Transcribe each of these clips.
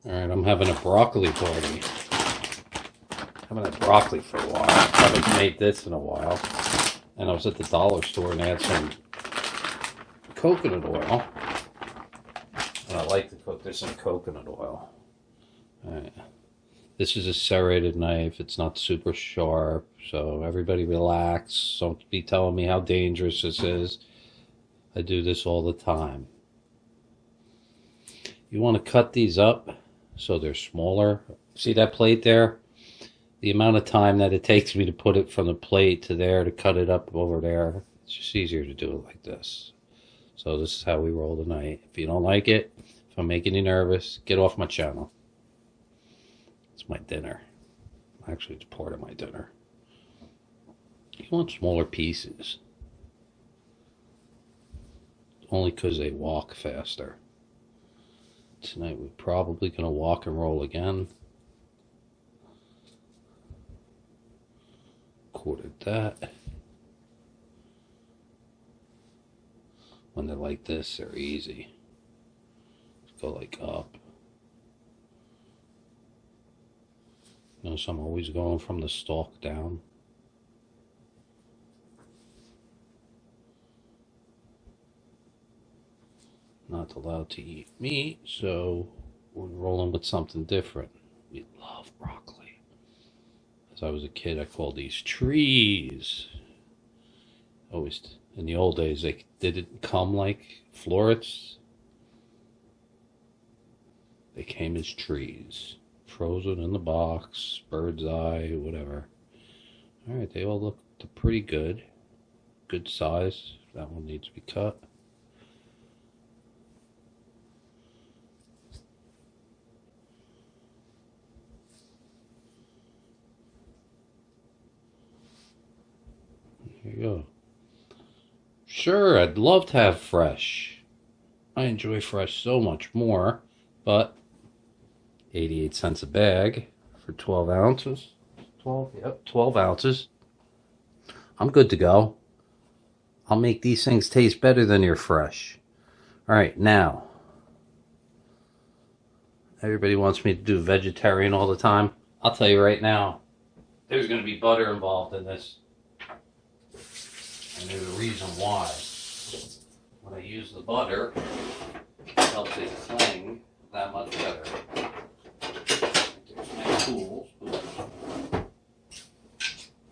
Alright, I'm having a broccoli party. Haven't had broccoli for a while. Haven't made this in a while. And I was at the dollar store and they had some coconut oil. And I like to cook this in coconut oil. Alright. This is a serrated knife. It's not super sharp. So everybody relax. Don't be telling me how dangerous this is. I do this all the time. You want to cut these up so they're smaller. See that plate there? The amount of time that it takes me to put it from the plate to there to cut it up over there, it's just easier to do it like this. So this is how we roll tonight. If you don't like it, if I'm making you nervous, get off my channel. It's my dinner. Actually, it's part of my dinner. You want smaller pieces. Only because they walk faster. Tonight we're probably going to walk and roll again. Quartered that. When they're like this, they're easy. Let's go like up. Notice I'm always going from the stalk down. Not allowed to eat meat, so we're rolling with something different. We love broccoli. As I was a kid, I called these trees. Always, in the old days, they didn't come like florets. They came as trees. Frozen in the box, bird's eye, whatever. Alright, they all look pretty good. Good size. That one needs to be cut. Here you go. Sure, I'd love to have fresh. I enjoy fresh so much more, but 88 cents a bag for 12 ounces. 12, yep, 12 ounces. I'm good to go. I'll make these things taste better than your fresh. All right, now. Everybody wants me to do vegetarian all the time. I'll tell you right now, there's going to be butter involved in this. And there's a reason why. When I use the butter, it helps it cling that much better. There's my tools.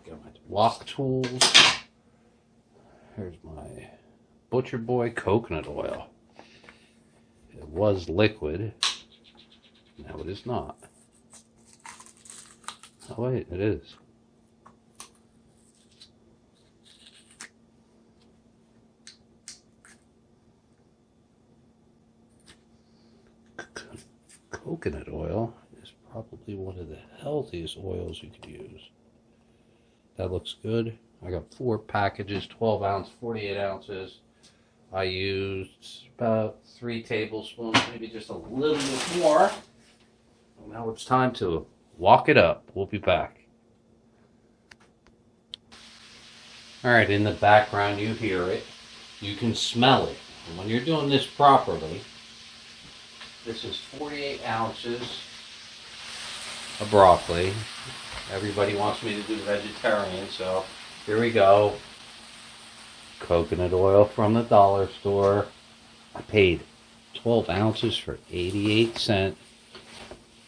Got my wok tools. Here's my Butcher Boy coconut oil. It was liquid. Now it is not. Oh wait, it is. Coconut oil is probably one of the healthiest oils you could use. That looks good. I got 4 packages, 12 ounce, 48 ounces. I used about 3 tablespoons, maybe just a little bit more. Now it's time to walk it up. We'll be back. Alright, in the background you hear it. You can smell it. And when you're doing this properly, this is 48 ounces of broccoli. Everybody wants me to do vegetarian, so here we go. Coconut oil from the dollar store. I paid 12 ounces for 88 cents,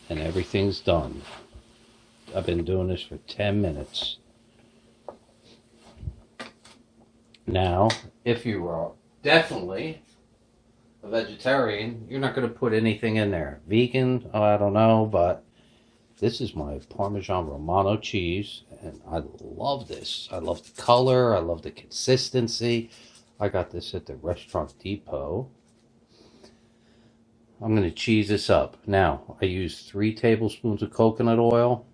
and everything's done. I've been doing this for 10 minutes. Now, if you are definitely a vegetarian, you're not going to put anything in there. Vegan, I don't know, but this is my Parmesan Romano cheese, and I love this. I love the color. I love the consistency. I got this at the Restaurant Depot. I'm going to cheese this up. Now, I used 3 tablespoons of coconut oil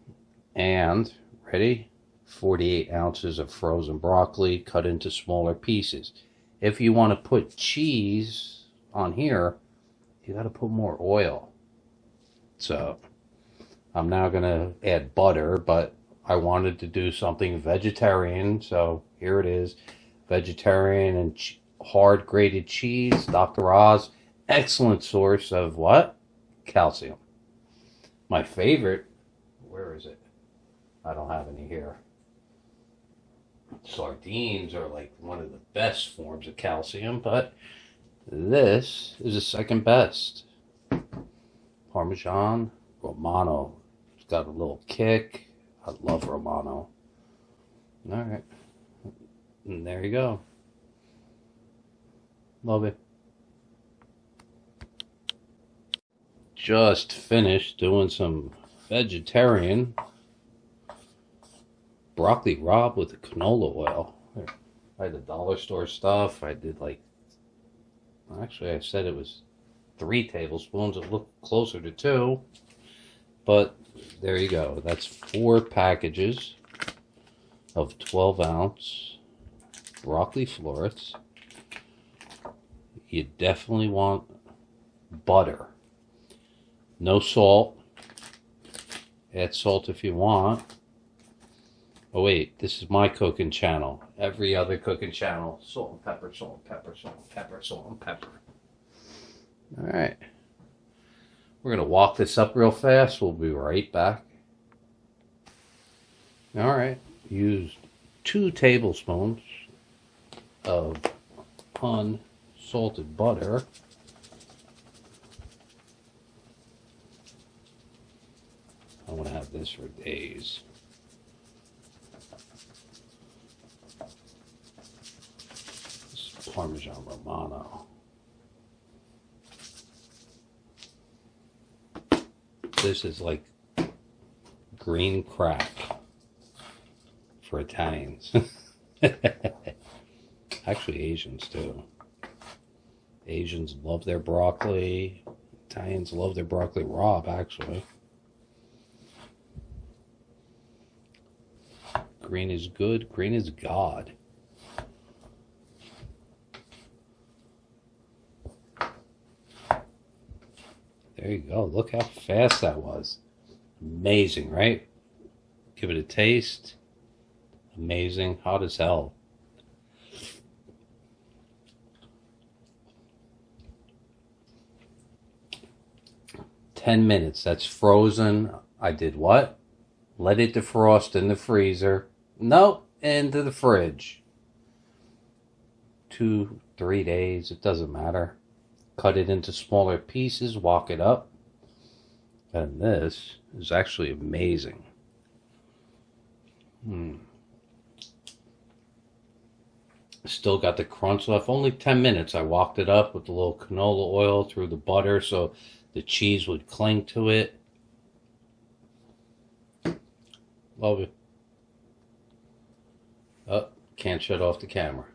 and, ready, 48 ounces of frozen broccoli cut into smaller pieces. If you want to put cheese on here, you got to put more oil. So I'm now going to add butter, but I wanted to do something vegetarian, so here it is. Vegetarian and hard grated cheese. Dr. Oz, excellent source of what? Calcium. My favorite, where is it? I don't have any here. Sardines are like one of the best forms of calcium, but this is the second best. Parmesan Romano. It's got a little kick. I love Romano. All right. And there you go. Love it. Just finished doing some vegetarian broccoli rabe with the canola oil. I had the dollar store stuff. I did actually I said it was 3 tablespoons. It looked closer to 2. But there you go. That's 4 packages of 12-ounce broccoli florets. You definitely want butter. No salt. Add salt if you want. Oh wait, this is my cooking channel. Every other cooking channel, salt and pepper, salt and pepper, salt and pepper, salt and pepper. All right. We're going to walk this up real fast. We'll be right back. All right. Use 2 tablespoons of unsalted butter. I'm going to have this for days. This is Parmesan Romano. This is like green crack for Italians. Actually, Asians too. Asians love their broccoli. Italians love their broccoli rabe, actually. Green is good. Green is God. There you go. Look how fast that was. Amazing, right? Give it a taste. Amazing. Hot as hell. "10 minutes. That's frozen. I did what? Let it defrost in the freezer. Nope, into the fridge. 2, 3 days. It doesn't matter. Cut it into smaller pieces. Walk it up. And this is actually amazing. Still got the crunch left. Only 10 minutes. I walked it up with a little canola oil through the butter so the cheese would cling to it. Love it. Oh, can't shut off the camera.